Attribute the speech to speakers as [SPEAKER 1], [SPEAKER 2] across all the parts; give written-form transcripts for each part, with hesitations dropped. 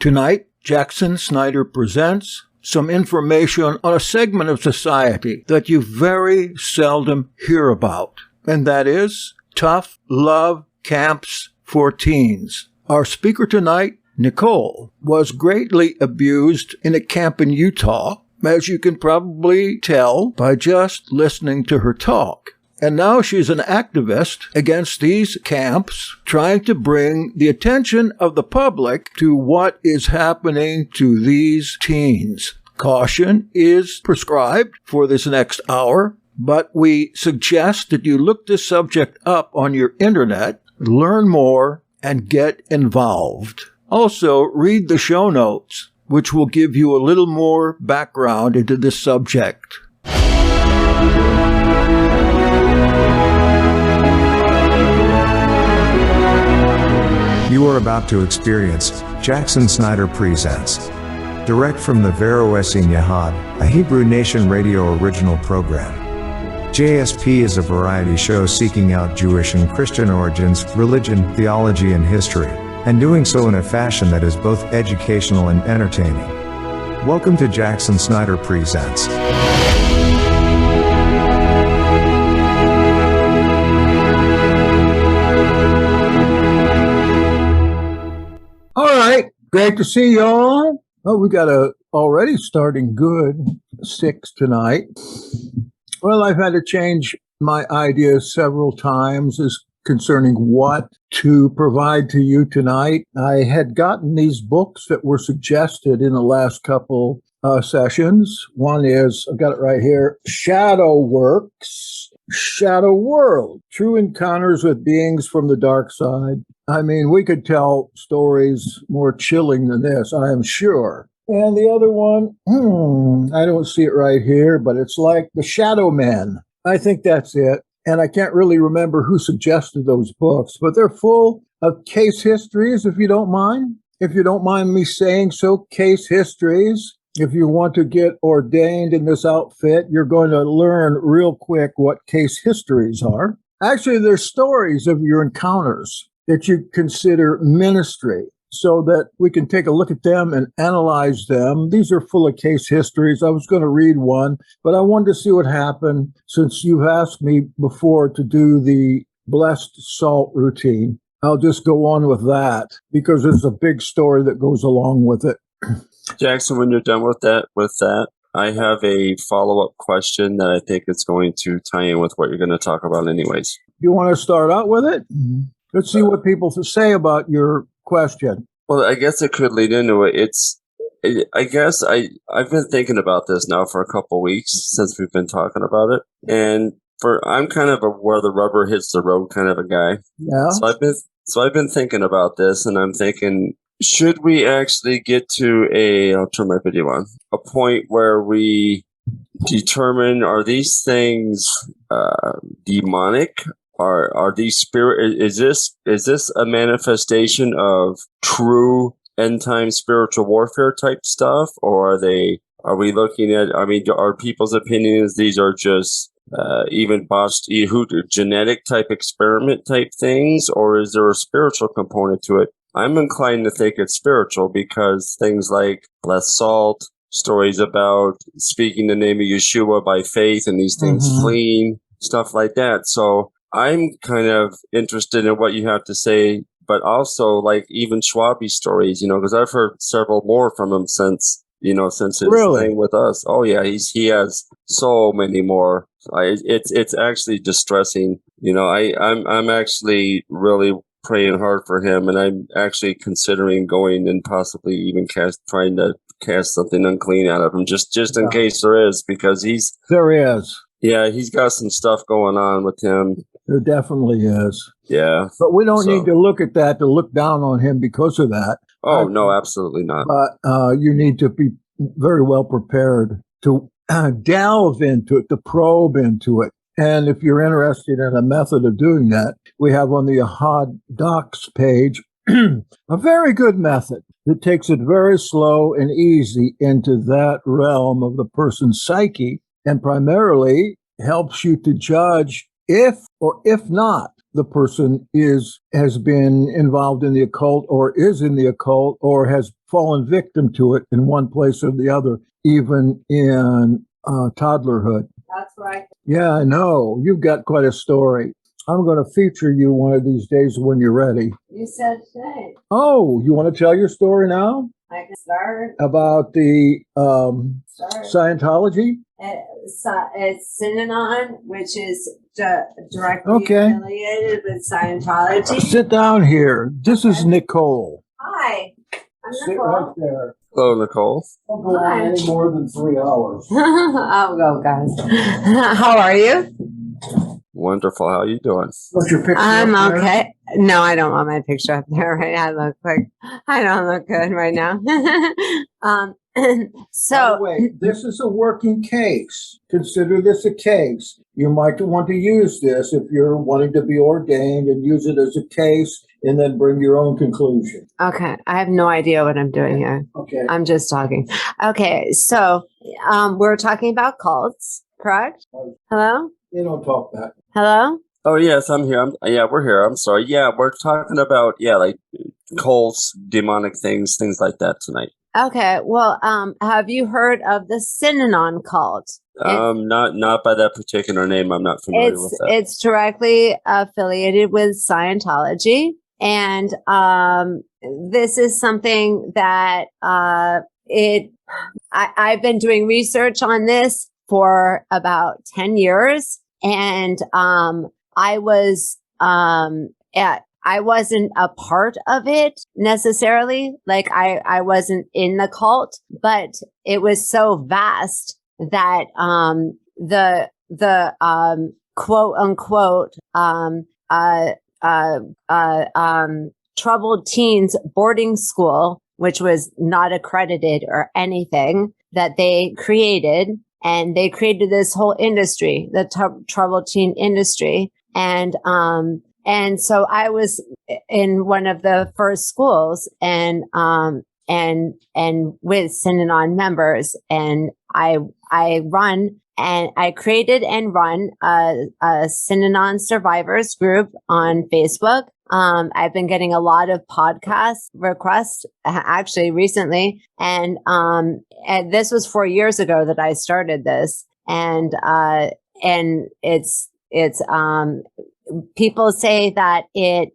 [SPEAKER 1] Tonight, Jackson Snyder presents some information on a segment of society that you very seldom hear about, and that is tough love camps for teens. Our speaker tonight, Nicole, was greatly abused in a camp in Utah, as you can probably tell by just listening to her talk. And now she's an activist against these camps, trying to bring the attention of the public to what is happening to these teens. Caution is prescribed for this next hour, but we suggest that you look this subject up on your internet, learn more, and get involved. Also, read the show notes, which will give you a little more background into this subject.
[SPEAKER 2] You are about to experience Jackson Snyder Presents. Direct from the Vero Essene Yahad, a Hebrew Nation radio original program. JSP is a variety show seeking out Jewish and Christian origins, religion, theology, and history, and doing so in a fashion that is both educational and entertaining. Welcome to Jackson Snyder Presents.
[SPEAKER 1] All right, great to see y'all. Oh, we got a already starting good 6 tonight. Well, I've had to change my ideas several times as concerning what to provide to you tonight. I had gotten these books that were suggested in the last couple sessions. One is, I've got it right here, Shadow Works, Shadow World, True Encounters with Beings from the Dark Side. I mean, we could tell stories more chilling than this, I am sure. And the other one, I don't see it right here, but it's like The Shadow Men. I think that's it. And I can't really remember who suggested those books, but they're full of case histories, if you don't mind. If you don't mind me saying so, case histories. If you want to get ordained in this outfit, you're going to learn real quick what case histories are. Actually, they're stories of your encounters that you consider ministry, so that we can take a look at them and analyze them. These are full of case histories. I was going to read one, but I wanted to see what happened since you've asked me before to do the blessed salt routine. I'll just go on with that because there's a big story that goes along with it.
[SPEAKER 3] Jackson, when you're done with that, I have a follow-up question that I think is going to tie in with what you're going to talk about anyways.
[SPEAKER 1] You want to start out with it? Let's see what people say about your question.
[SPEAKER 3] Well, I guess it could lead into it. I've been thinking about this now for a couple weeks since we've been talking about it. And I'm kind of a where the rubber hits the road kind of a guy.
[SPEAKER 1] Yeah.
[SPEAKER 3] So I've been thinking about this, and I'm thinking, should we actually get to I'll turn my video on, a point where we determine, are these things demonic? Are these spirit? Is this a manifestation of true end time spiritual warfare type stuff, or are we looking at? I mean, are people's opinions these are just even botched genetic type experiment type things, or is there a spiritual component to it? I'm inclined to think it's spiritual because things like blessed salt, stories about speaking the name of Yeshua by faith, and these things fleeing, stuff like that. So I'm kind of interested in what you have to say, but also like even Schwabi's stories, because I've heard several more from him since his thing with us. Oh yeah, he has so many more. It's actually distressing. I'm actually really praying hard for him, and I'm actually considering going and possibly even trying to cast something unclean out of him, just in case there is, because
[SPEAKER 1] there is.
[SPEAKER 3] Yeah, he's got some stuff going on with him.
[SPEAKER 1] There definitely is.
[SPEAKER 3] Yeah.
[SPEAKER 1] But we don't need to look at that to look down on him because of that.
[SPEAKER 3] Oh, no, absolutely not.
[SPEAKER 1] But you need to be very well prepared to delve into it, to probe into it. And if you're interested in a method of doing that, we have on the Yahad Docs page a very good method that takes it very slow and easy into that realm of the person's psyche, and primarily helps you to judge if or if not the person has been involved in the occult or is in the occult or has fallen victim to it in one place or the other, even in toddlerhood.
[SPEAKER 4] That's right.
[SPEAKER 1] Yeah, I know. You've got quite a story. I'm going to feature you one of these days when you're ready.
[SPEAKER 4] You said today.
[SPEAKER 1] Oh, you want to tell your story now?
[SPEAKER 4] I can start.
[SPEAKER 1] About the Scientology?
[SPEAKER 4] It's Synonym, which is directly
[SPEAKER 1] Okay.
[SPEAKER 4] affiliated with Scientology.
[SPEAKER 1] Sit down here. This is Nicole.
[SPEAKER 4] Hi. I'm
[SPEAKER 1] Sit
[SPEAKER 4] Nicole.
[SPEAKER 1] right there.
[SPEAKER 3] Hello, Nicole.
[SPEAKER 1] Don't go on any more than 3 hours.
[SPEAKER 4] I'll go, guys. How are you?
[SPEAKER 3] Wonderful. How you doing?
[SPEAKER 1] What's your picture?
[SPEAKER 4] I'm
[SPEAKER 1] up there?
[SPEAKER 4] okay. No, I don't want my picture up there right now. I don't look good right now.
[SPEAKER 1] By
[SPEAKER 4] So
[SPEAKER 1] the way, this is a working case. Consider this a case. You might want to use this if you're wanting to be ordained and use it as a case and then bring your own conclusion.
[SPEAKER 4] okay, I have no idea what I'm doing here.
[SPEAKER 1] Okay.
[SPEAKER 4] I'm just talking. Okay, so we're talking about cults, correct? Hello?
[SPEAKER 1] They don't talk back.
[SPEAKER 4] Hello?
[SPEAKER 3] Oh yes, I'm here. We're here. I'm sorry. Yeah, we're talking about like cults, demonic things like that tonight.
[SPEAKER 4] Okay, well, have you heard of the Synonym cult?
[SPEAKER 3] Not by that particular name. I'm not familiar with that.
[SPEAKER 4] It's directly affiliated with Scientology, and this is something that I've been doing research on this for about 10 years, and I wasn't a part of it necessarily. Like I wasn't in the cult, but it was so vast that the quote unquote troubled teens boarding school, which was not accredited or anything, that they created. And they created this whole industry, the troubled teen industry. And so I was in one of the first schools and with Synonym members, and I created and run a Synonym survivors group on Facebook. I've been getting a lot of podcast requests actually recently. And this was 4 years ago that I started this. And it's people say that it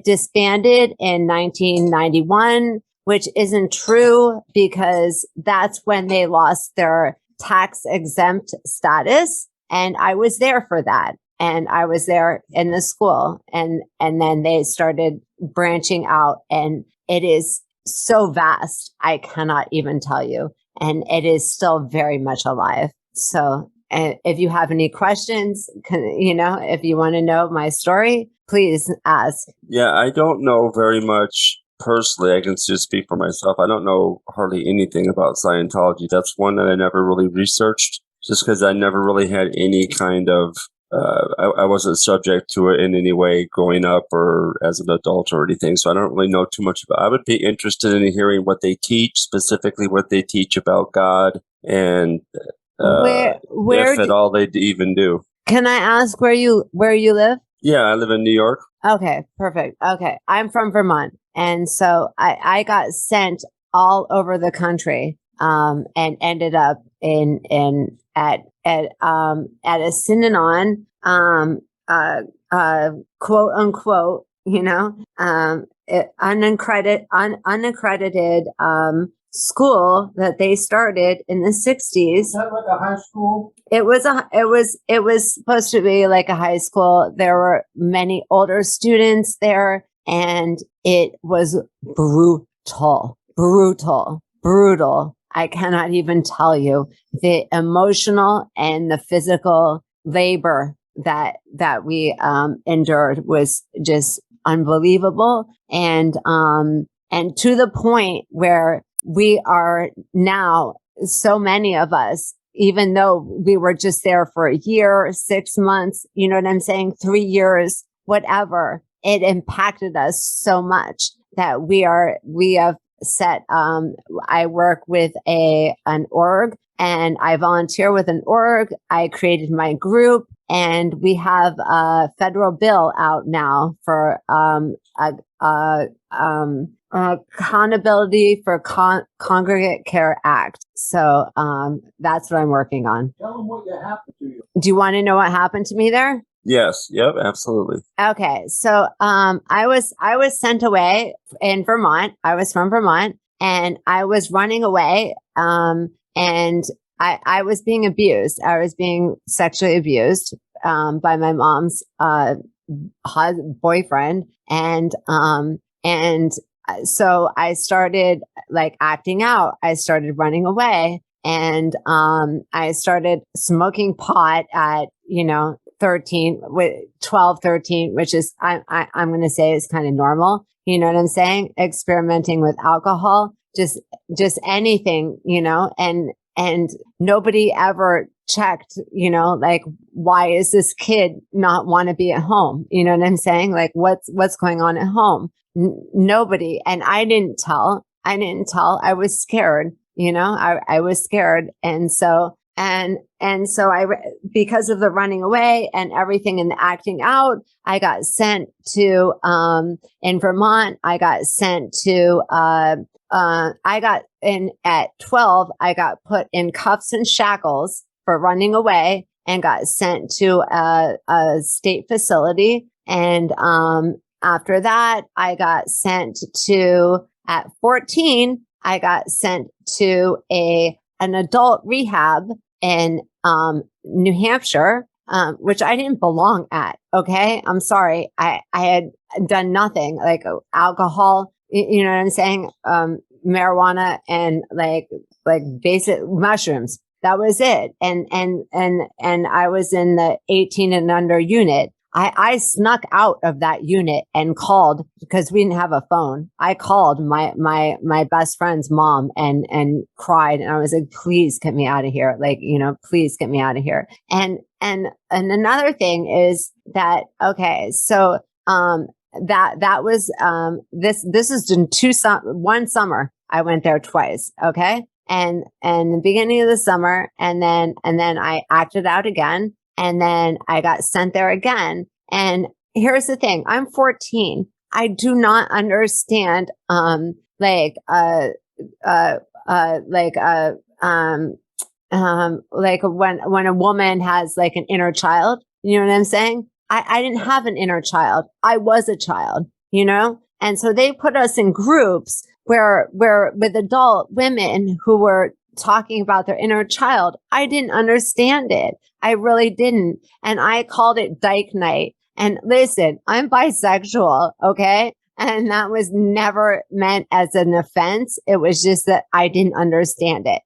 [SPEAKER 4] disbanded in 1991, which isn't true because that's when they lost their tax exempt status. And I was there for that. And I was there in the school, and then they started branching out, and it is so vast. I cannot even tell you. And it is still very much alive. So if you have any questions, if you want to know my story, please ask.
[SPEAKER 3] Yeah, I don't know very much personally. I can just speak for myself. I don't know hardly anything about Scientology. That's one that I never really researched, just because I never really had any kind of I wasn't subject to it in any way growing up or as an adult or anything. So I don't really know too much about it. I would be interested in hearing what they teach, specifically what they teach about God and where if at all they even do.
[SPEAKER 4] Can I ask where you live?
[SPEAKER 3] Yeah, I live in New York.
[SPEAKER 4] Okay, perfect. Okay. I'm from Vermont. And so I got sent all over the country and ended up at a Synonym, quote unquote, unaccredited school that they started in the 60s.
[SPEAKER 1] Is that like a high school?
[SPEAKER 4] It was supposed to be like a high school. There were many older students there, and it was brutal. I cannot even tell you the emotional and the physical labor that we endured was just unbelievable, and to the point where we are now, so many of us, even though we were just there for a year, 6 months, you know what I'm saying, 3 years, whatever, it impacted us so much that we have I work with an org, and I volunteer with an org. I created my group, and we have a federal bill out now for Accountability for Congregate Care Act. So that's what I'm working on.
[SPEAKER 1] Tell them what happened to you.
[SPEAKER 4] Do you want to know what happened to me there?
[SPEAKER 3] Yes. Yep. Absolutely.
[SPEAKER 4] Okay. So I was sent away in Vermont. I was from Vermont, and I was running away. And I was being abused. I was being sexually abused by my mom's boyfriend, and so I started like acting out. I started running away, and I started smoking pot at 12, 13, which is I'm going to say is kind of normal. You know what I'm saying? Experimenting with alcohol, just anything, and nobody ever checked, like, why is this kid not want to be at home? You know what I'm saying? Like, what's going on at home? Nobody. And I didn't tell. I was scared, I was scared. And so because of the running away and everything and the acting out, I got sent to, in Vermont, I got sent to, at 12, I got put in cuffs and shackles for running away and got sent to a state facility. And, after that, I got sent to, at 14, I got sent to an adult rehab in New Hampshire, which I didn't belong at. Okay. I'm sorry. I had done nothing, like alcohol, you know what I'm saying? Marijuana and like basic mushrooms. That was it. And I was in the 18 and under unit. I snuck out of that unit and called, because we didn't have a phone. I called my best friend's mom and cried. And I was like, please get me out of here. Like, please get me out of here. And another thing is that, okay, so, that was, this is in one summer. I went there twice. Okay. And the beginning of the summer, and then I acted out again. And then I got sent there again. And here's the thing. I'm 14. I do not understand, like when a woman has like an inner child, you know what I'm saying? I didn't have an inner child. I was a child, And so they put us in groups where with adult women who were talking about their inner child. I didn't understand it. I really didn't. And I called it dyke night. And listen, I'm bisexual. Okay. And that was never meant as an offense. It was just that I didn't understand it,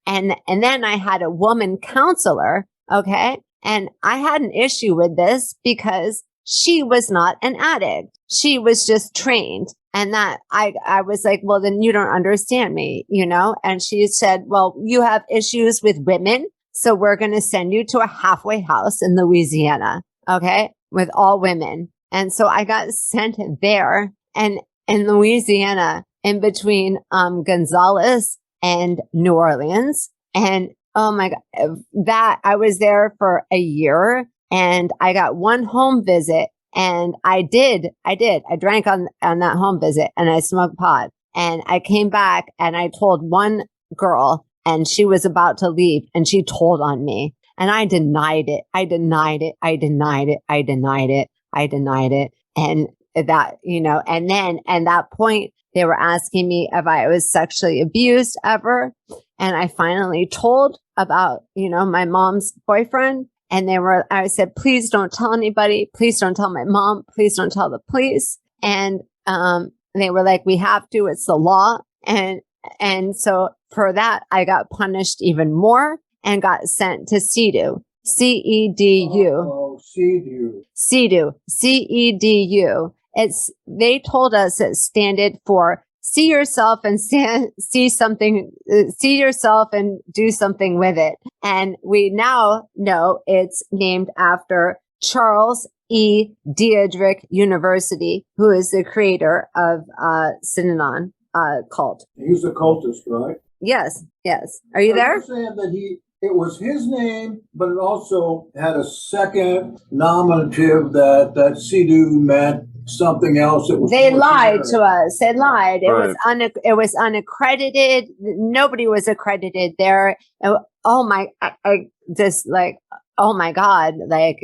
[SPEAKER 4] and then I had a woman counselor. Okay. And I had an issue with this because she was not an addict. She was just trained. And that I was like, well, then you don't understand me, And she said, well, you have issues with women. So we're going to send you to a halfway house in Louisiana. Okay. With all women. And so I got sent there, and in Louisiana, in between, Gonzales and New Orleans. And oh my God, that I was there for a year, and I got one home visit. And I drank on that home visit, and I smoked pot, and I came back and I told one girl, and she was about to leave, and she told on me, and I denied it. And that, and then at that point they were asking me if I was sexually abused ever. And I finally told about, my mom's boyfriend. And I said, please don't tell anybody. Please don't tell my mom. Please don't tell the police. And, they were like, we have to, it's the law. And so for that, I got punished even more and got sent to CEDU, CEDU, CEDU, CEDU. They told us it standard for see yourself and see yourself and do something with it. And we now know it's named after Charles E. Diedrich University, who is the creator of Synonym. cult.
[SPEAKER 1] He's a cultist, right?
[SPEAKER 4] Yes. Are you there?
[SPEAKER 1] You're saying that it was his name, but it also had a second nominative that Sidhu meant something else. That was
[SPEAKER 4] They
[SPEAKER 1] more
[SPEAKER 4] lied
[SPEAKER 1] generic.
[SPEAKER 4] to us. They lied. It
[SPEAKER 3] Right.
[SPEAKER 4] was unaccredited. Nobody was accredited there. Oh my! I just like. Oh my God! Like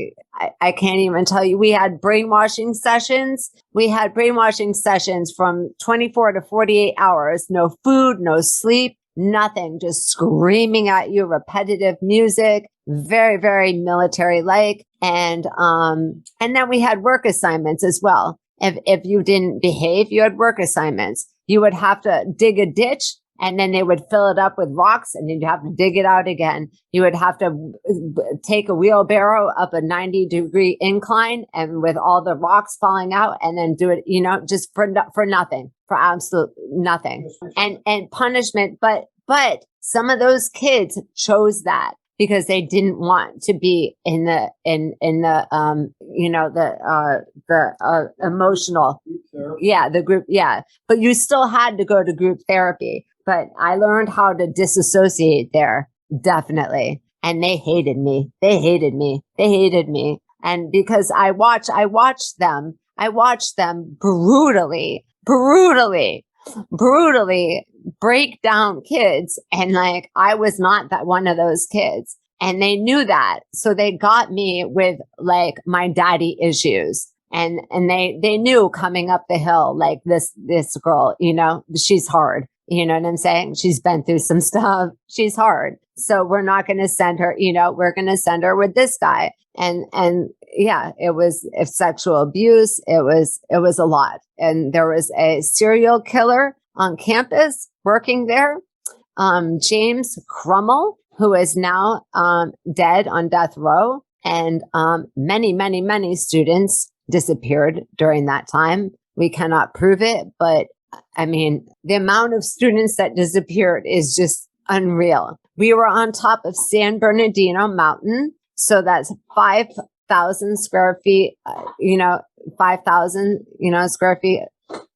[SPEAKER 4] I can't even tell you. We had brainwashing sessions. We had brainwashing sessions from 24 to 48 hours. No food, no sleep, nothing. Just screaming at you, repetitive music, very, very military-like. And then we had work assignments as well. If you didn't behave, you had work assignments. You would have to dig a ditch, and then they would fill it up with rocks, and you'd have to dig it out again. You would have to take a wheelbarrow up a 90-degree incline, and with all the rocks falling out, and then do it, just for nothing, for absolute nothing, and punishment. But some of those kids chose that because they didn't want to be in the emotional, the group, but you still had to go to group therapy. But I learned how to disassociate there, definitely. And they hated me. And because I watched them brutally break down kids. And like, I was not that one of those kids. And they knew that. So they got me with like my daddy issues. And they knew coming up the hill, like this girl, she's hard. You know what I'm saying? She's been through some stuff. She's hard. So we're not going to send her, we're going to send her with this guy. And yeah, it was sexual abuse. It was a lot. And there was a serial killer on campus working there. James Crummell, who is now dead on death row. And many students disappeared during that time. We cannot prove it, but I mean, the amount of students that disappeared is just unreal. We were on top of San Bernardino Mountain. So that's 5,000 square feet, 5,000, square feet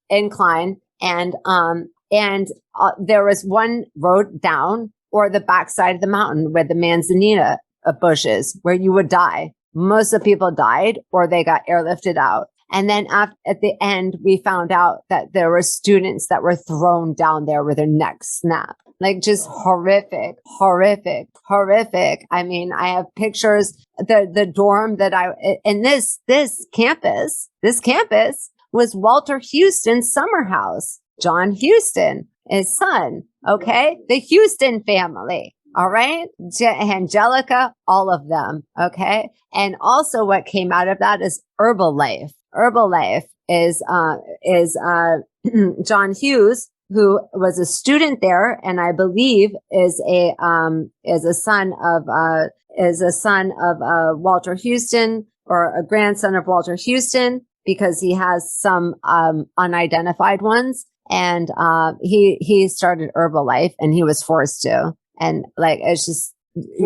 [SPEAKER 4] incline. And there was one road down or the backside of the mountain where the manzanita bushes where you would die. Most of the people died or they got airlifted out. And then at the end, we found out that there were students that were thrown down there with their necks snapped. Like just horrific. I mean, I have pictures, the dorm that and this campus was Walter Houston's summer house. John Houston, his son. Okay. The Houston family. All right. Angelica, all of them. Okay. And also what came out of that is Herbalife. Herbalife is John Hughes, who was a student there, and I believe is a son of Walter Houston, or a grandson of Walter Houston, because he has some unidentified ones, and he started Herbalife, and he was forced to, and like it's just.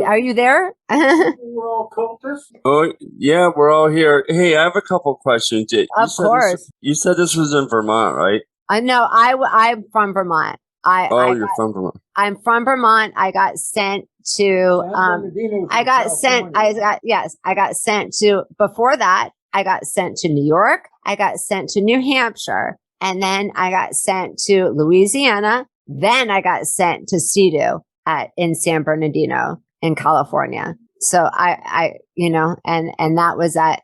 [SPEAKER 4] Are you there?
[SPEAKER 1] We're all cultists.
[SPEAKER 3] Oh, yeah, we're all here. Hey, I have a couple questions.
[SPEAKER 4] Of course.
[SPEAKER 3] You said this was in Vermont, right?
[SPEAKER 4] I know. I'm from Vermont.
[SPEAKER 3] You're from Vermont.
[SPEAKER 4] I'm from Vermont. I got sent to. I got sent to. Before that, I got sent to New York. I got sent to New Hampshire, and then I got sent to Louisiana. Then I got sent to Sidhu in San Bernardino in California. So I and that was at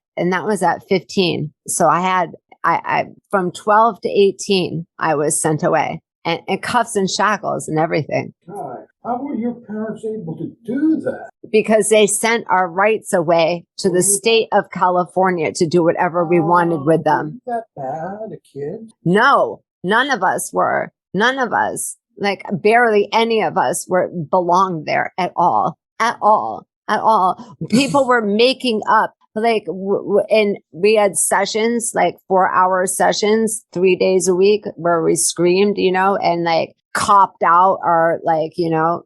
[SPEAKER 4] 15. So I from 12 to 18, I was sent away and cuffs and shackles and everything.
[SPEAKER 1] God, how were your parents able to do that?
[SPEAKER 4] Because they sent our rights away to the state of California to do whatever we wanted with them.
[SPEAKER 1] That bad, a kid?
[SPEAKER 4] No, none of us were. None of us. Like barely any of us belonged there at all. People were making up, like, and we had sessions, like 4-hour sessions, 3 days a week, where we screamed, and like copped out our, like,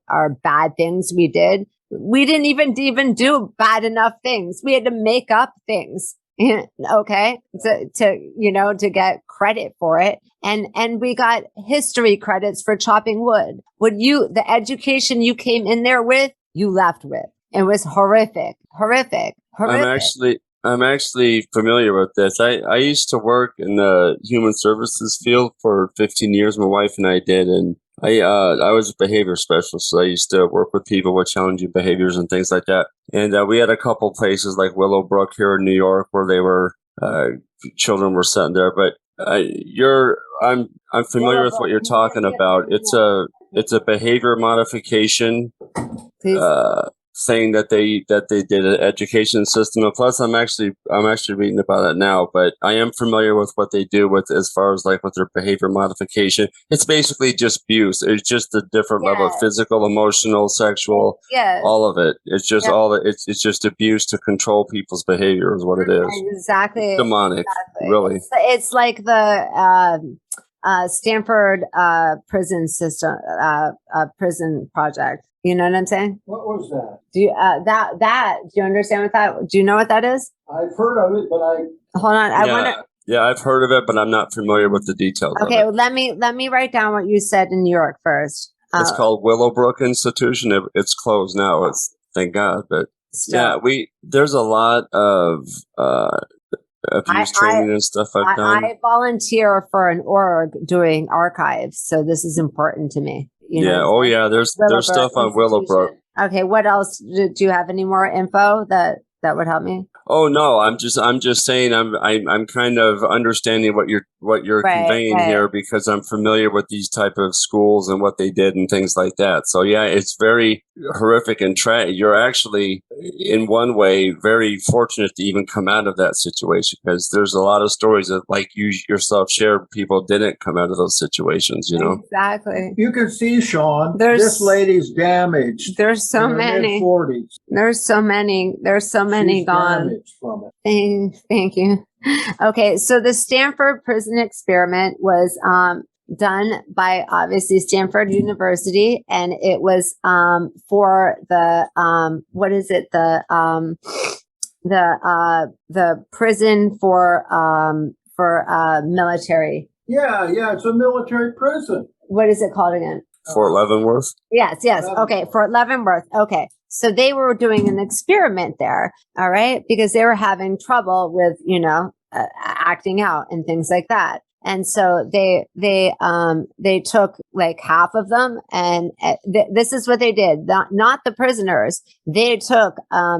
[SPEAKER 4] our bad things we did. We didn't even do bad enough things. We had to make up things. Okay. To get credit for it. And we got history credits for chopping wood. The education you came in there with, you left with. It was horrific.
[SPEAKER 3] I'm actually familiar with this. I used to work in the human services field for 15 years. My wife and I did, and I was a behavior specialist. So I used to work with people with challenging behaviors and things like that. And we had a couple places like Willowbrook here in New York where they were children were sent there. But I'm familiar with what you're talking about. It's a behavior modification thing that they did an education system. And plus, I'm actually reading about it now. But I am familiar with what they do with as far as like with their behavior modification. It's basically just abuse. It's just a different level of physical, emotional, sexual, all of it. It's just it's just abuse to control people's behavior is what it is.
[SPEAKER 4] Exactly.
[SPEAKER 3] Demonic, really.
[SPEAKER 4] It's like the Stanford prison system, prison project. You know what I'm saying?
[SPEAKER 1] What was that?
[SPEAKER 4] Do you do you understand what that? Do you know what that is?
[SPEAKER 1] I've heard of it, but
[SPEAKER 4] hold on.
[SPEAKER 3] Yeah, I've heard of it, but I'm not familiar with the details.
[SPEAKER 4] Okay,
[SPEAKER 3] of it.
[SPEAKER 4] Well, let me write down what you said in New York first.
[SPEAKER 3] It's called Willowbrook Institution. It's closed now. It's thank God, but there's a lot of abuse training and stuff I've done.
[SPEAKER 4] I volunteer for an org doing archives, so this is important to me.
[SPEAKER 3] There's stuff on Willowbrook.
[SPEAKER 4] Okay, what else? Do you have any more info that would help me?
[SPEAKER 3] Oh no, I'm just saying I'm kind of understanding what you're conveying here because I'm familiar with these type of schools and what they did and things like that. So yeah, it's very horrific and tragic. You're actually in one way very fortunate to even come out of that situation because there's a lot of stories that like you yourself shared people didn't come out of those situations, you know.
[SPEAKER 4] Exactly.
[SPEAKER 1] you can see, Sean, this lady's damaged.
[SPEAKER 4] There's so many.
[SPEAKER 1] Mid-40s.
[SPEAKER 4] There's so many
[SPEAKER 1] She's
[SPEAKER 4] gone.
[SPEAKER 1] damaged from it.
[SPEAKER 4] Thank you. Okay, so the Stanford prison experiment was done by obviously Stanford University, and it was for the the prison for military.
[SPEAKER 1] Yeah, it's a military prison.
[SPEAKER 4] What is it called again?
[SPEAKER 3] Fort Leavenworth?
[SPEAKER 4] Yes. Okay, Fort Leavenworth. Okay. So they were doing an experiment there, all right, because they were having trouble with, acting out and things like that. And so they took like half of them, and this is what they did. Not the prisoners. They took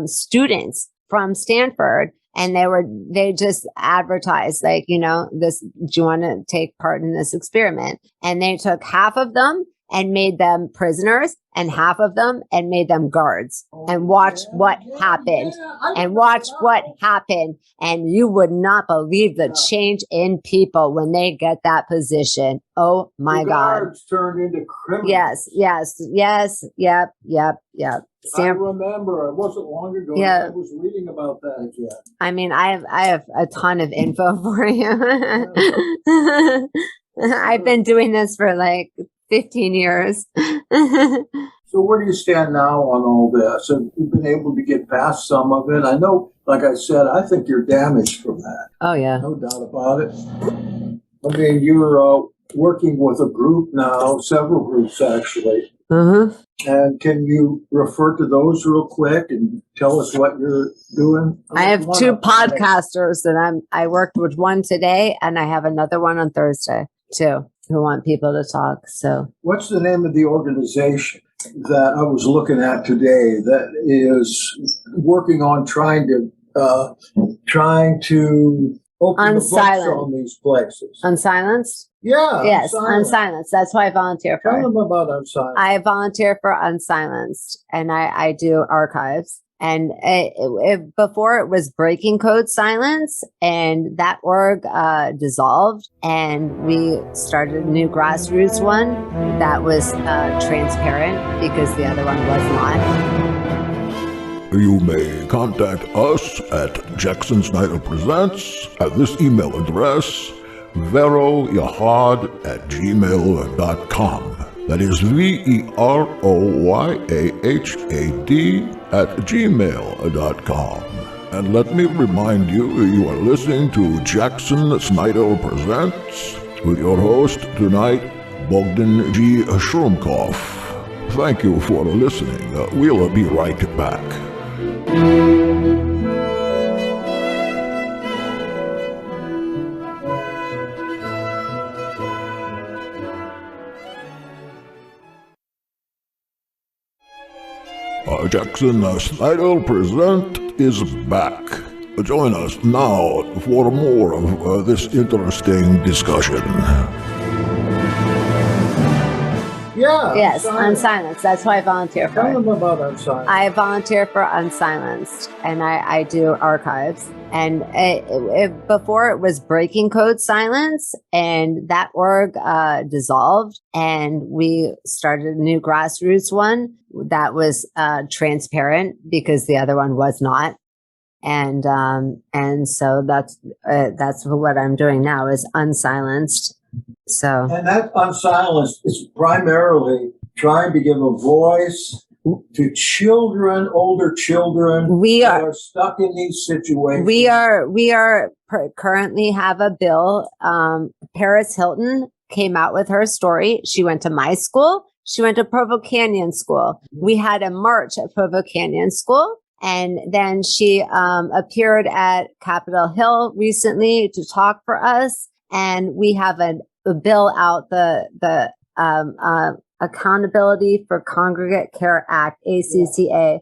[SPEAKER 4] students from Stanford, and they just advertised like, this. Do you want to take part in this experiment? And they took half of them and made them prisoners, and half of them and made them guards, and watch what happened. And you would not believe the change in people when they get that position. Oh my God.
[SPEAKER 1] Guards turned into criminals.
[SPEAKER 4] Yes. Yep.
[SPEAKER 1] I remember. It wasn't long ago.
[SPEAKER 4] Yeah.
[SPEAKER 1] I was reading about that again.
[SPEAKER 4] I mean, I have a ton of info for you. I've been doing this for like 15 years.
[SPEAKER 1] So where do you stand now on all this? Have you been able to get past some of it? I know, like I said, I think you're damaged from that.
[SPEAKER 4] Oh, yeah.
[SPEAKER 1] No doubt about it. I mean, you're working with a group now, several groups actually.
[SPEAKER 4] Uh-huh.
[SPEAKER 1] And can you refer to those real quick and tell us what you're doing?
[SPEAKER 4] I have two podcasters that I worked with one today, and I have another one on Thursday too, who want people to talk. So
[SPEAKER 1] what's the name of the organization that I was looking at today that is working on trying to open the books on these places?
[SPEAKER 4] UnSilenced?
[SPEAKER 1] Yeah.
[SPEAKER 4] Yes, UnSilenced. That's why I volunteer for.
[SPEAKER 1] Tell them about UnSilenced.
[SPEAKER 4] I volunteer for UnSilenced, and I do archives. And before it was Breaking Code Silence, and that org dissolved, and we started a new grassroots one that was transparent because the other one was not.
[SPEAKER 5] You may contact us at Jackson Snyder Presents at this email address, veroyahad@gmail.com. That is VEROYAHAD @gmail.com. And let me remind you, you are listening to Jackson Snyder Presents with your host tonight, Bogdan G. Shrumkov. Thank you for listening. We'll be right back. Jackson Snyder Present is back. Join us now for more of this interesting discussion.
[SPEAKER 1] Yeah.
[SPEAKER 4] Yes, UnSilenced. That's who I volunteer for.
[SPEAKER 1] Tell them about UnSilenced.
[SPEAKER 4] I volunteer for UnSilenced, and I do archives. And before it was Breaking Code Silence, and that org dissolved, and we started a new grassroots one that was transparent because the other one was not. And so that's what I'm doing now is UnSilenced. So,
[SPEAKER 1] and that UnSilenced is primarily trying to give a voice to children, older children who are stuck in these situations.
[SPEAKER 4] We currently have a bill. Paris Hilton came out with her story. She went to my school. She went to Provo Canyon School. We had a march at Provo Canyon School. And then she appeared at Capitol Hill recently to talk for us. And we have a bill out, the Accountability for Congregate Care Act, ACCA.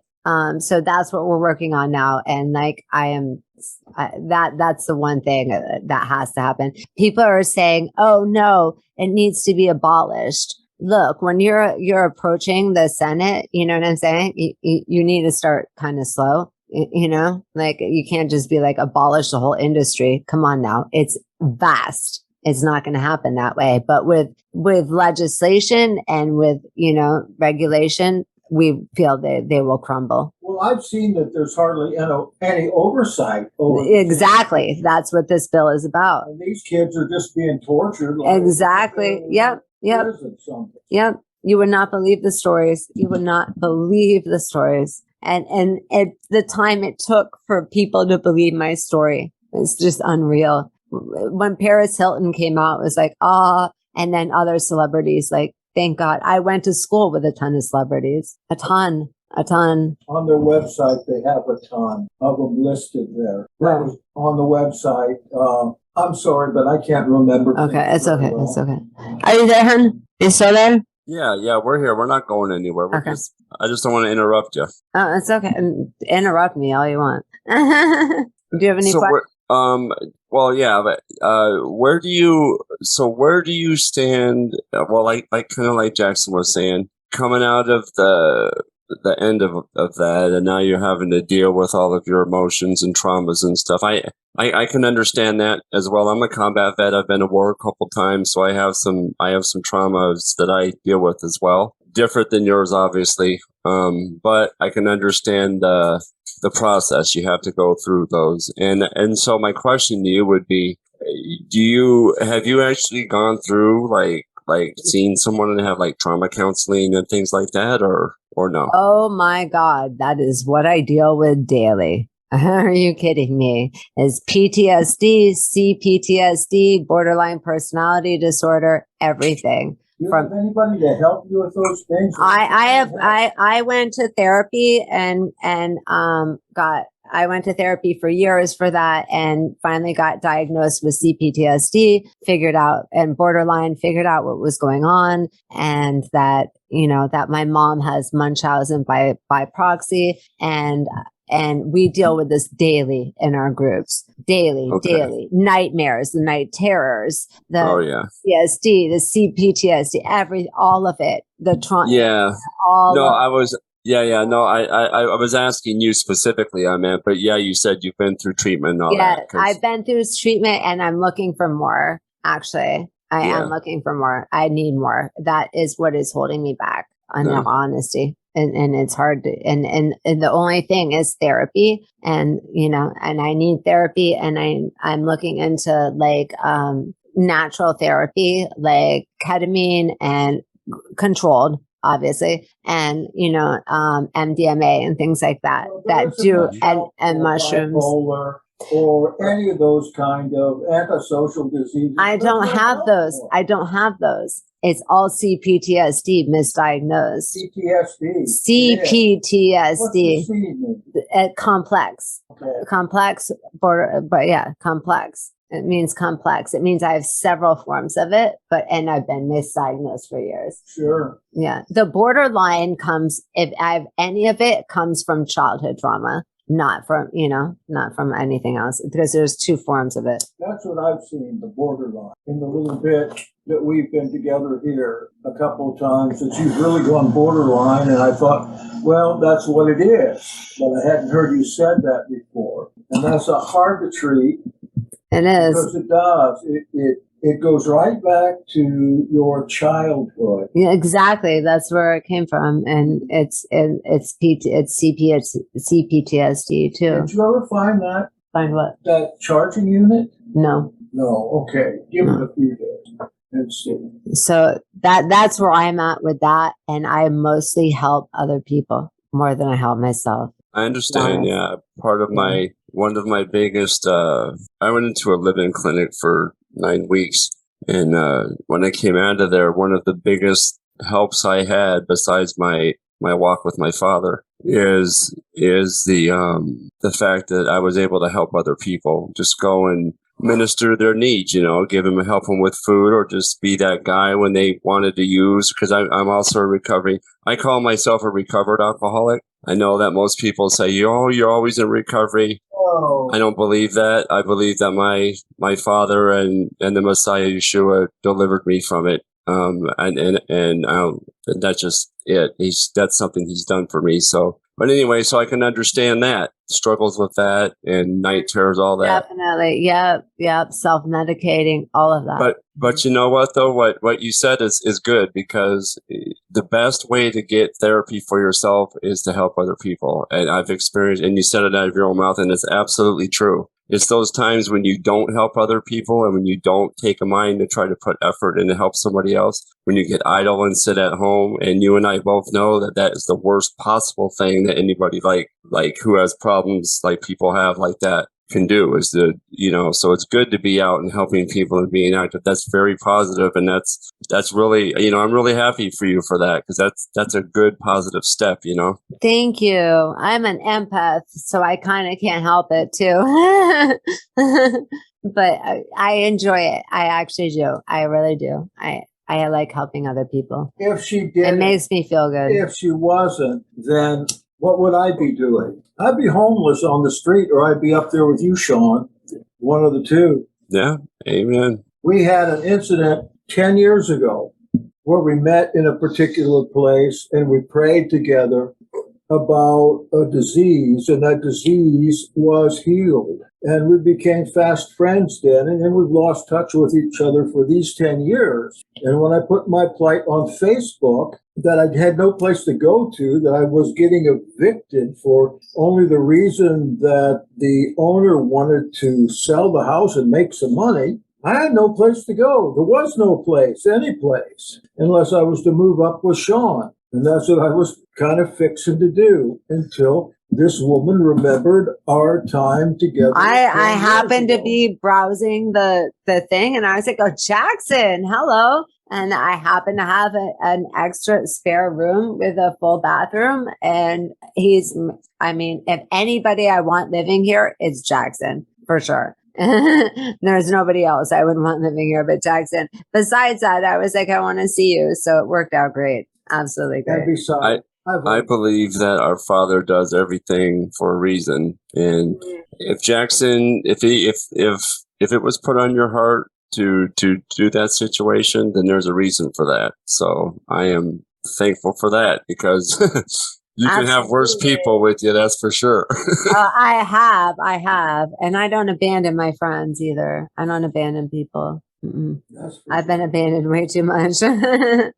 [SPEAKER 4] So that's what we're working on now. And like, that's the one thing that has to happen. People are saying, oh no, it needs to be abolished. Look, when you're approaching the Senate, you know what I'm saying? You need to start kind of slow, you know, like you can't just be like abolish the whole industry. Come on now. It's vast. It's not going to happen that way. But with legislation and with, you know, regulation, we feel they will crumble.
[SPEAKER 1] Well, I've seen that there's hardly any oversight over
[SPEAKER 4] exactly. That's what this bill is about.
[SPEAKER 1] And these kids are just being tortured.
[SPEAKER 4] Exactly. Yep. Yep. You would not believe the stories. You would not believe the stories. And at the time it took for people to believe my story, it's just unreal. When Paris Hilton came out, it was like, and then other celebrities, like, thank God. I went to school with a ton of celebrities, a ton.
[SPEAKER 1] On their website, they have a ton of them listed there. That was on the website. I'm sorry, but I can't remember.
[SPEAKER 4] Okay, it's okay. Well. It's okay. Are you there, hon? You still there?
[SPEAKER 3] Yeah, we're here. We're not going anywhere.
[SPEAKER 4] Okay.
[SPEAKER 3] I just don't want to interrupt you.
[SPEAKER 4] Oh, it's okay. Interrupt me all you want. Do you have any questions?
[SPEAKER 3] Well, yeah, but where do you stand? Well, like kind of like Jackson was saying, coming out of the end of that, and now you're having to deal with all of your emotions and traumas and stuff. I can understand that as well. I'm a combat vet. I've been to war a couple times, so I have some traumas that I deal with as well. Different than yours, obviously, but I can understand the process. You have to go through those, and so my question to you would be: have you actually gone through like seeing someone and have like trauma counseling and things like that, or no?
[SPEAKER 4] Oh my God, that is what I deal with daily. Are you kidding me? Is PTSD, CPTSD, borderline personality disorder, everything.
[SPEAKER 1] Do you have anybody to help you with those things?
[SPEAKER 4] I went to therapy and I went to therapy for years for that, and finally got diagnosed with CPTSD, figured out what was going on, and that, you know, that my mom has Munchausen by proxy, and we deal with this daily in our groups, daily nightmares, the night terrors, the PTSD, the CPTSD, all of it, the trauma.
[SPEAKER 3] Yeah. I was asking you specifically on that, but yeah, you said you've been through treatment and all that.
[SPEAKER 4] Yeah, I've been through treatment and I'm looking for more, actually. I am looking for more. I need more. That is what is holding me back, in all honesty. And it's hard to, and the only thing is therapy, and, you know, and I need therapy, and I'm looking into like, natural therapy, like ketamine and controlled, obviously, and MDMA and things like that and mushrooms.
[SPEAKER 1] Bipolar or any of those kind of antisocial diseases.
[SPEAKER 4] I don't have those. It's all CPTSD misdiagnosed. CPTSD. Complex.
[SPEAKER 1] Okay.
[SPEAKER 4] Complex border, but yeah, complex. It means complex. It means I have several forms of it, and I've been misdiagnosed for years.
[SPEAKER 1] Sure.
[SPEAKER 4] Yeah. The borderline comes, if I have any of it, comes from childhood trauma, not from anything else, because there's two forms of it.
[SPEAKER 1] That's what I've seen, the borderline. In the little bit that we've been together here a couple of times, that you've really gone borderline, and I thought, well, that's what it is. But I hadn't heard you said that before. And that's hard to treat.
[SPEAKER 4] It is.
[SPEAKER 1] Because it does. It goes right back to your childhood.
[SPEAKER 4] Yeah, exactly. That's where it came from, and it's CPTSD too.
[SPEAKER 1] Did you ever find that?
[SPEAKER 4] Find what?
[SPEAKER 1] That charging unit?
[SPEAKER 4] No.
[SPEAKER 1] Okay. Give it a few days and see.
[SPEAKER 4] So that's where I'm at with that, and I mostly help other people more than I help myself.
[SPEAKER 3] I understand. Yeah, one of my biggest. I went into a live-in clinic for 9 weeks, and when I came out of there, one of the biggest helps I had, besides my walk with my father, is the fact that I was able to help other people. Just go and minister their needs, help them with food, or just be that guy when they wanted to use, because I'm also I call myself a recovered alcoholic. I know that most people say, you're always in recovery.
[SPEAKER 1] Oh.
[SPEAKER 3] I don't believe that. I believe that my father and the Messiah Yeshua delivered me from it. And that's just it. That's something he's done for me. So, but anyway, so I can understand that struggles with that and night terrors, all that.
[SPEAKER 4] Definitely. Yep. Self-medicating, all of that.
[SPEAKER 3] But you know what though? What you said is good, because the best way to get therapy for yourself is to help other people. And I've experienced, and you said it out of your own mouth, and it's absolutely true. It's those times when you don't help other people, and when you don't take a mind to try to put effort in to help somebody else, when you get idle and sit at home. And you and I both know that is the worst possible thing that anybody like who has problems like people have like that can do, is so it's good to be out and helping people and being active. That's very positive, and that's really, I'm really happy for you for that, because that's a good positive step.
[SPEAKER 4] Thank you. I'm an empath, so I kind of can't help it too. But I enjoy it. I actually do. I really do. I like helping other people.
[SPEAKER 1] If she did,
[SPEAKER 4] it makes me feel good.
[SPEAKER 1] If she wasn't, then what would I be doing? I'd be homeless on the street, or I'd be up there with you, Sean. One of the two.
[SPEAKER 3] Yeah, amen.
[SPEAKER 1] We had an incident 10 years ago where we met in a particular place and we prayed together about a disease, and that disease was healed. And we became fast friends then, and then we've lost touch with each other for these 10 years. And when I put my plight on Facebook, that I had no place to go to, that I was getting evicted for only the reason that the owner wanted to sell the house and make some money, I had no place to go. There was no place, any place, unless I was to move up with Sean. And that's what I was kind of fixing to do until this woman remembered our time together.
[SPEAKER 4] I happened to be browsing the thing, and I was like, oh, Jackson, hello. And I happen to have an extra spare room with a full bathroom. And if anybody I want living here, it's Jackson, for sure. There's nobody else I would want living here but Jackson. Besides that, I was like, I want to see you. So it worked out great. Absolutely great.
[SPEAKER 3] I believe that our Father does everything for a reason. And if Jackson, if it was put on your heart to do that situation, then there's a reason for that. So I am thankful for that, because you can have worse people with you, that's for sure.
[SPEAKER 4] I have. And I don't abandon my friends either. I don't abandon people. I've been abandoned way too much.
[SPEAKER 3] Hey,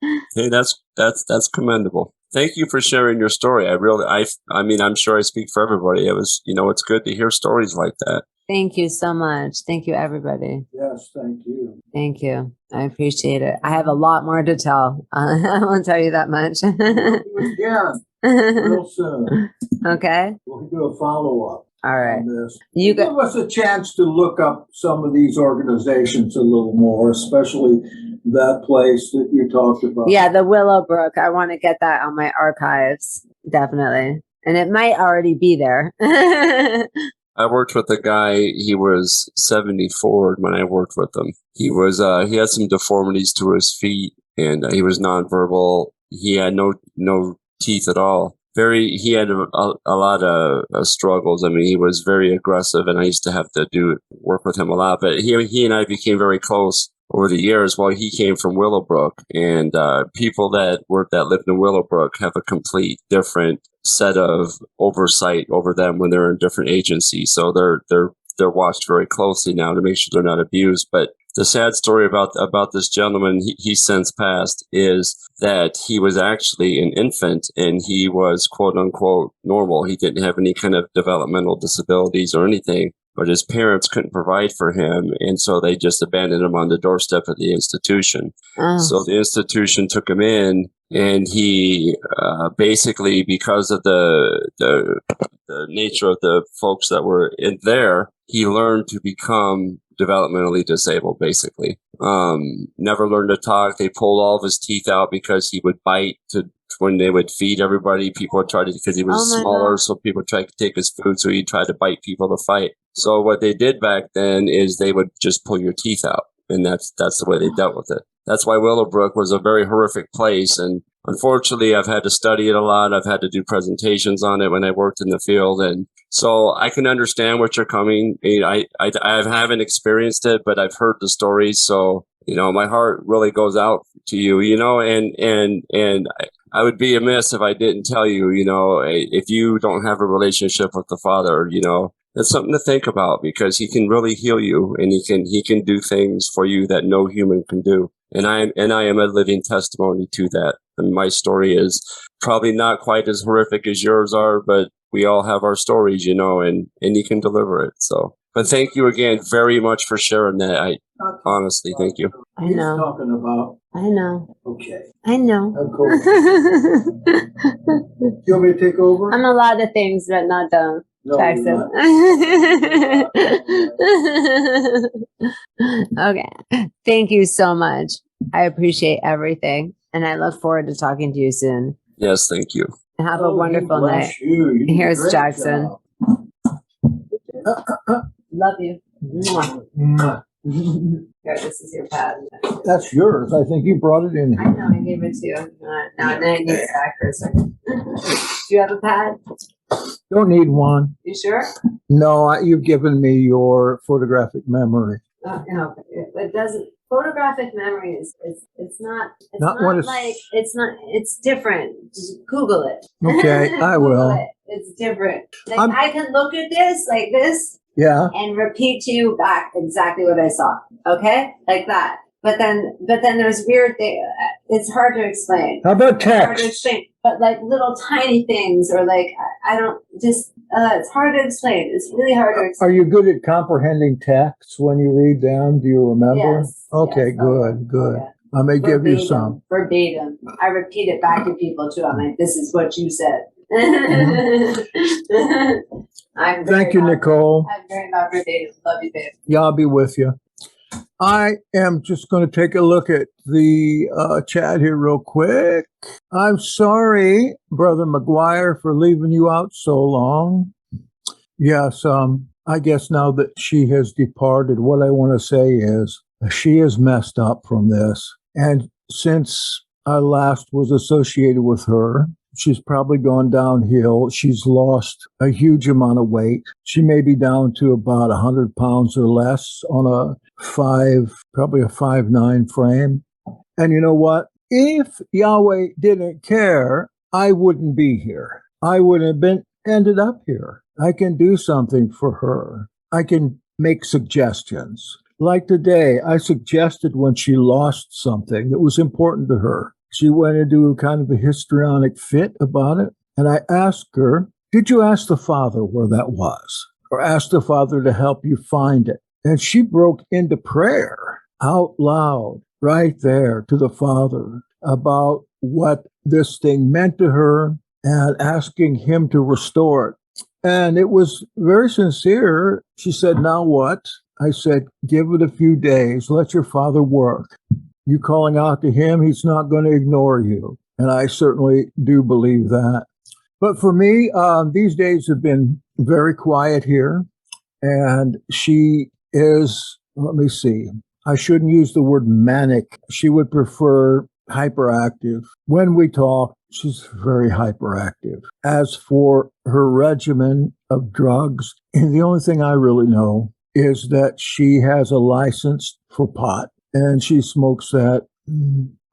[SPEAKER 3] that's commendable. Thank you for sharing your story. I'm sure I speak for everybody. It was, it's good to hear stories like that.
[SPEAKER 4] Thank you so much. Thank you, everybody.
[SPEAKER 1] Yes, thank you.
[SPEAKER 4] Thank you. I appreciate it. I have a lot more to tell. I won't tell you that much.
[SPEAKER 1] We'll do it again real soon.
[SPEAKER 4] Okay.
[SPEAKER 1] We'll do a follow-up.
[SPEAKER 4] All right.
[SPEAKER 1] On this.
[SPEAKER 4] You
[SPEAKER 1] Give us a chance to look up some of these organizations a little more, especially that place that you talked about.
[SPEAKER 4] Yeah, the Willowbrook. I want to get that on my archives. Definitely. And it might already be there.
[SPEAKER 3] I worked with a guy, he was 74 when I worked with him. He had some deformities to his feet, and he was nonverbal. He had no teeth at all. He had a lot of struggles. I mean, he was very aggressive, and I used to have to work with him a lot. But he and I became very close over the years. Well, he came from Willowbrook, and people that lived in Willowbrook have a complete different set of oversight over them when they're in different agencies. So they're watched very closely now to make sure they're not abused. But the sad story about this gentleman, he since passed, is that he was actually an infant and he was quote unquote normal. He didn't have any kind of developmental disabilities or anything, but his parents couldn't provide for him. And so they just abandoned him on the doorstep of the institution. So the institution took him in, and he basically, because of the nature of the folks that were in there, he learned to become developmentally disabled, basically. Never learned to talk. They pulled all of his teeth out because he would bite when they would feed everybody. People would try to, because he was smaller, so people tried to take his food, so he tried to bite people to fight. So what they did back then is they would just pull your teeth out, and that's the way they dealt with it. That's why Willowbrook was a very horrific place, and unfortunately, I've had to study it a lot. I've had to do presentations on it when I worked in the field, and so I can understand what you're coming. I haven't experienced it, but I've heard the stories. So, my heart really goes out to you, and I would be amiss if I didn't tell you, if you don't have a relationship with the Father, it's something to think about, because he can really heal you, and he can do things for you that no human can do. And I am a living testimony to that. And my story is probably not quite as horrific as yours are, but we all have our stories, and you can deliver it. So, but thank you again very much for sharing that. I honestly, thank you.
[SPEAKER 4] I know.
[SPEAKER 1] He's talking about.
[SPEAKER 4] I know.
[SPEAKER 1] Okay.
[SPEAKER 4] I know.
[SPEAKER 1] Of course. You want me to take over?
[SPEAKER 4] I'm a lot of things, but not dumb.
[SPEAKER 1] No,
[SPEAKER 4] Jackson. Okay. Thank you so much. I appreciate everything, and I look forward to talking to you soon.
[SPEAKER 3] Yes, thank you.
[SPEAKER 4] Have a wonderful night.
[SPEAKER 1] You did a
[SPEAKER 4] Here's
[SPEAKER 1] great
[SPEAKER 4] Jackson.
[SPEAKER 1] job.
[SPEAKER 4] Love you.
[SPEAKER 1] Mwah.
[SPEAKER 4] Here, this is your pad.
[SPEAKER 1] That's yours. I think you brought it in
[SPEAKER 4] I
[SPEAKER 1] here.
[SPEAKER 4] know, I gave it to you. Now I need it back for a second. Do you have a pad?
[SPEAKER 1] Don't need one.
[SPEAKER 4] You sure?
[SPEAKER 1] No, you've given me your photographic memory.
[SPEAKER 4] No, it doesn't. Photographic memory is it's not it's different. Just Google it.
[SPEAKER 1] Okay, I will.
[SPEAKER 4] It. It's different. Like I can look at this like this,
[SPEAKER 1] yeah,
[SPEAKER 4] and repeat to you back exactly what I saw. Okay, like that. But then there's weird things. It's hard to explain.
[SPEAKER 1] How about
[SPEAKER 4] It's hard to
[SPEAKER 1] text?
[SPEAKER 4] explain. But like little tiny things, or like I don't just. It's hard to explain. It's really hard to explain.
[SPEAKER 1] Are you good at comprehending text when you read them? Do you remember?
[SPEAKER 4] Yes.
[SPEAKER 1] Okay,
[SPEAKER 4] yes,
[SPEAKER 1] good.
[SPEAKER 4] yeah.
[SPEAKER 1] I may give you some.
[SPEAKER 4] Verbatim. I repeat it back to people too. I'm like, this is what you said.
[SPEAKER 1] Thank you, Nicole.
[SPEAKER 4] I'm very not verbatim. Love you, babe.
[SPEAKER 1] Yeah, I'll be with you. I am just going to take a look at the chat here real quick. I'm sorry, Brother McGuire, for leaving you out so long. Yes, I guess now that she has departed, what I want to say is she is messed up from this. And since I last was associated with her, she's probably gone downhill. She's lost a huge amount of weight. She may be down to about 100 pounds or less on probably a 5'9" frame. And you know what? If Yahweh didn't care, I wouldn't be here. I would have ended up here. I can do something for her. I can make suggestions. Like today, I suggested when she lost something that was important to her. She went into kind of a histrionic fit about it. And I asked her, did you ask the Father where that was? or ask the Father to help you find it. And she broke into prayer out loud right there to the Father about what this thing meant to her and asking him to restore it. And it was very sincere. She said, now what? I said, give it a few days. Let your Father work. You calling out to him, he's not going to ignore you. And I certainly do believe that. But for me, these days have been very quiet here. And she is, let me see, I shouldn't use the word manic. She would prefer hyperactive. When we talk, she's very hyperactive. As for her regimen of drugs, the only thing I really know is that she has a license for pot, and she smokes that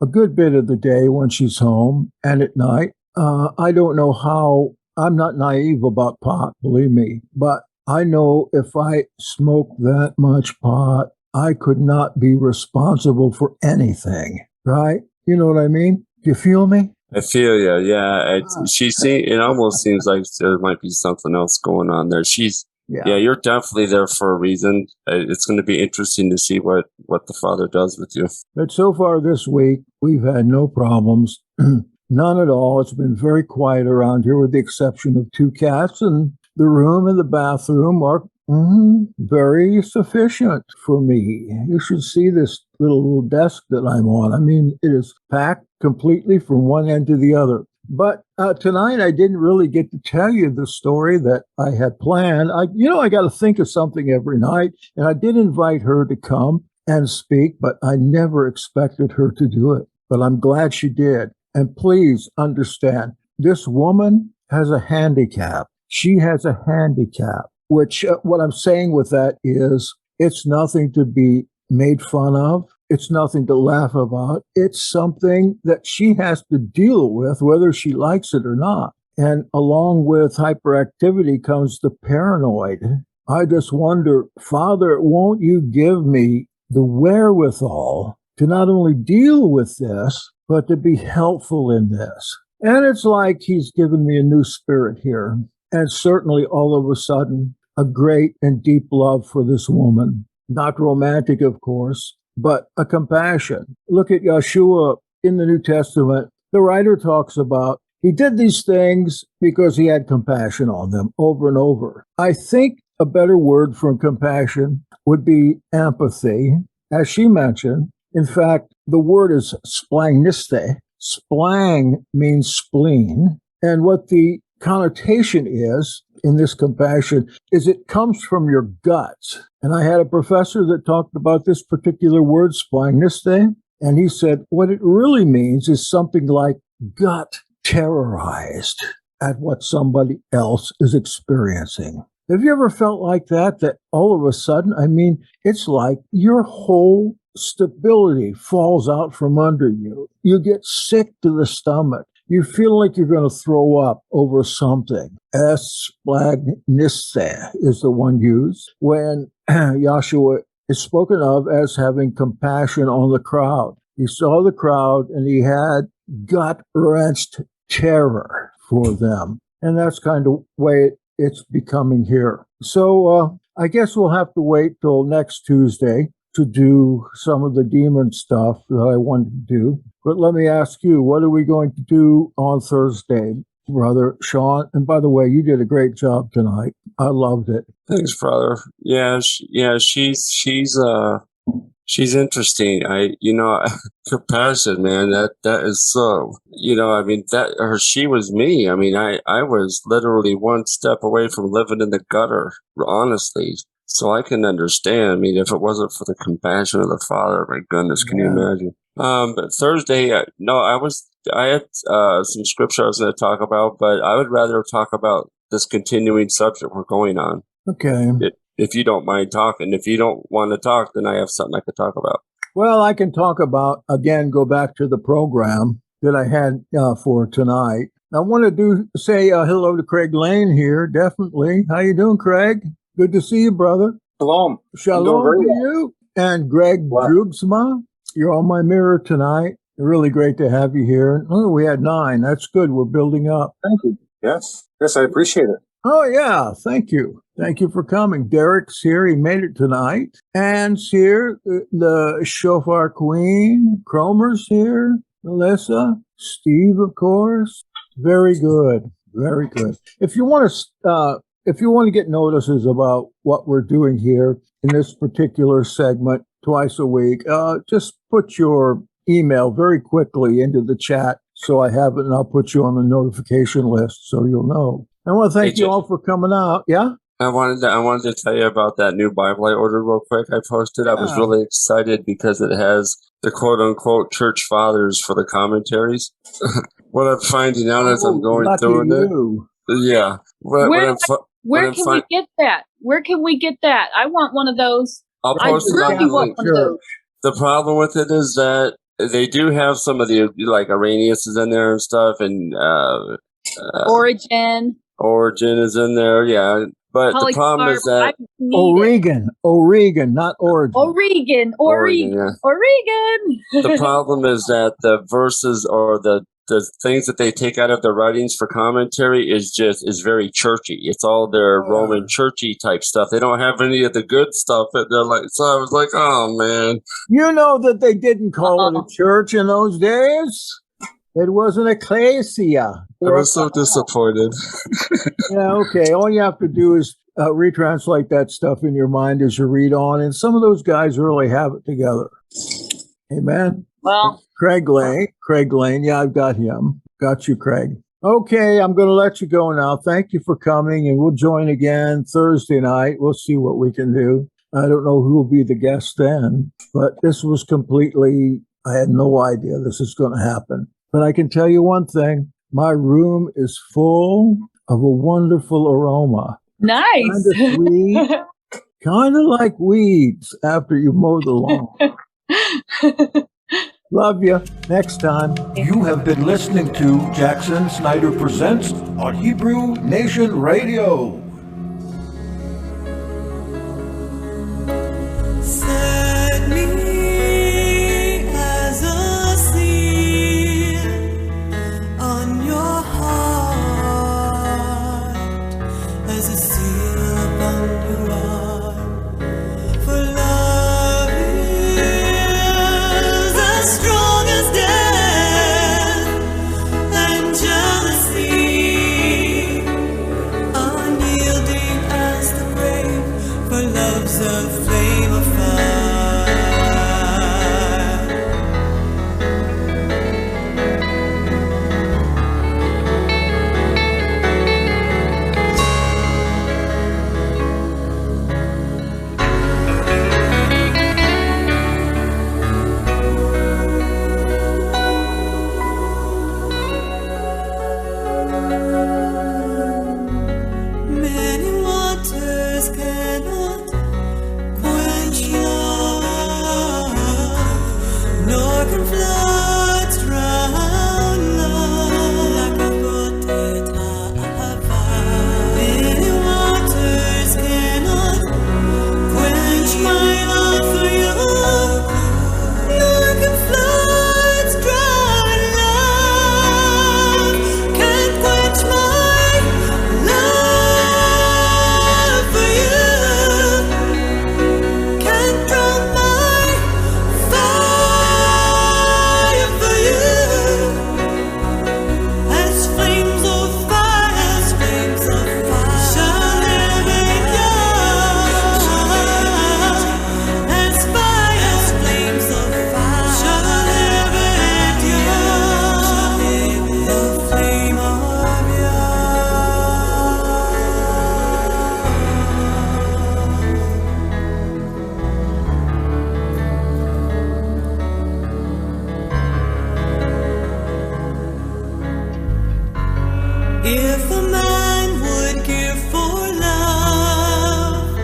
[SPEAKER 1] a good bit of the day when she's home and at night. I don't know how, I'm not naive about pot, believe me, but I know if I smoke that much pot, I could not be responsible for anything, right? You know what I mean? Do you feel me?
[SPEAKER 3] I feel you. Yeah. It almost seems like there might be something else going on there. Yeah, you're definitely there for a reason. It's going to be interesting to see what the Father does with you.
[SPEAKER 1] But so far this week, we've had no problems. None at all. It's been very quiet around here with the exception of 2 cats, and the room and the bathroom are very sufficient for me. You should see this little desk that I'm on. I mean, it is packed completely from one end to the other. But tonight I didn't really get to tell you the story that I had planned. I got to think of something every night, and I did invite her to come and speak, but I never expected her to do it. But I'm glad she did. And please understand, this woman has a handicap. She has a handicap, which what I'm saying with that is it's nothing to be made fun of. It's nothing to laugh about. It's something that she has to deal with, whether she likes it or not. And along with hyperactivity comes the paranoid. I just wonder, Father, won't you give me the wherewithal to not only deal with this, but to be helpful in this? And it's like he's given me a new spirit here. And certainly all of a sudden, a great and deep love for this woman. Not romantic, of course, but a compassion. Look at Yeshua in the New Testament. The writer talks about he did these things because he had compassion on them over and over. I think a better word for compassion would be empathy, as she mentioned. In fact, the word is splangniste. Splang means spleen. And what the connotation is in this compassion is it comes from your guts. And I had a professor that talked about this particular word, splangniste, and he said what it really means is something like gut terrorized at what somebody else is experiencing. Have you ever felt like that all of a sudden, I mean, it's like your whole stability falls out from under you. You get sick to the stomach. You feel like you're going to throw up over something. Splangniste is the one used when Yahshua is spoken of as having compassion on the crowd. He saw the crowd and he had gut-wrenched terror for them. And that's kind of the way it's becoming here. So I guess we'll have to wait till next Tuesday to do some of the demon stuff that I wanted to do. But let me ask you, what are we going to do on Thursday, Brother Sean? And by the way, you did a great job tonight. I loved it.
[SPEAKER 3] Thanks, brother. Yeah, she's interesting. Compassion, man. That is so. She was me. I mean, I was literally one step away from living in the gutter. Honestly. So I can understand. I mean, if it wasn't for the compassion of the Father, my goodness, can you imagine? But Thursday, I had some scripture I was going to talk about, but I would rather talk about this continuing subject we're going on.
[SPEAKER 1] Okay.
[SPEAKER 3] If you don't mind talking. If you don't want to talk, then I have something I could talk about.
[SPEAKER 1] Well, I can talk about, again, go back to the program that I had for tonight. I want to say hello to Craig Lane here, definitely. How you doing, Craig? Good to see you, brother.
[SPEAKER 6] Shalom.
[SPEAKER 1] Shalom to you. And Greg Drugsma, you're on my mirror tonight. Really great to have you here. Oh, we had 9. That's good. We're building up.
[SPEAKER 6] Thank you. Yes, I appreciate it.
[SPEAKER 1] Oh, yeah. Thank you. Thank you for coming. Derek's here. He made it tonight. Anne's here. The Shofar Queen. Cromer's here. Melissa. Steve, of course. Very good. Very good. If you want to get notices about what we're doing here in this particular segment twice a week, just put your email very quickly into the chat so I have it, and I'll put you on the notification list so you'll know. I want to thank you all for coming out. Yeah?
[SPEAKER 3] I wanted to tell you about that new Bible I ordered real quick. I posted. I was really excited because it has the quote unquote church fathers for the commentaries. What I'm finding out as I'm going through it. Yeah.
[SPEAKER 6] Where can we get that? Where can we get that? I want one of those.
[SPEAKER 3] I'll post it on the link. The problem with it is that they do have some of the like Arrhenius is in there and stuff, and Origin is in there, yeah. But the problem is that Origen, not Origin.
[SPEAKER 6] Oregon.
[SPEAKER 3] The problem is that the verses or the things that they take out of their writings for commentary is very churchy. It's all their Roman churchy type stuff. They don't have any of the good stuff. They're like, so I was like, oh man.
[SPEAKER 1] You know that they didn't call it a church in those days. It was an ecclesia.
[SPEAKER 3] I was so disappointed.
[SPEAKER 1] Yeah, okay. All you have to do is retranslate that stuff in your mind as you read on, and some of those guys really have it together. Amen.
[SPEAKER 6] Well,
[SPEAKER 1] Craig Lane. Yeah, I've got him. Got you, Craig. Okay, I'm going to let you go now. Thank you for coming, and we'll join again Thursday night. We'll see what we can do. I don't know who will be the guest then, but this was completely, I had no idea this is going to happen. But I can tell you one thing. My room is full of a wonderful aroma.
[SPEAKER 6] Nice.
[SPEAKER 1] Kind of sweet, kind of like weeds after you mow the lawn. Love you. Next time.
[SPEAKER 5] You have been listening to Jackson Snyder Presents on Hebrew Nation Radio.
[SPEAKER 7] Set me as a seal on your heart, as a seal upon your arm. For love is as strong as death, and jealousy unyielding as the grave. For love's a flame of fire. Many waters cannot quench love, nor can floods drown love like a potato. Many waters cannot quench my love for you, nor can floods drown love, can't quench my love for you, can't drown my fire for you. As flames of fire, shall live in you. As fire, flames of fire, shall live in you. The flame of If a man would give for love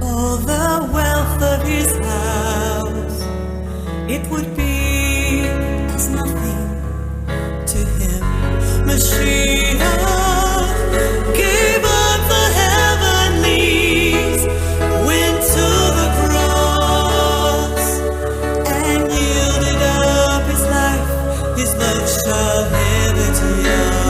[SPEAKER 7] all the wealth of his house, it would be as nothing to him. Mashiach gave up the heavenlies, went to the cross, and yielded up his life. His love shall live it young.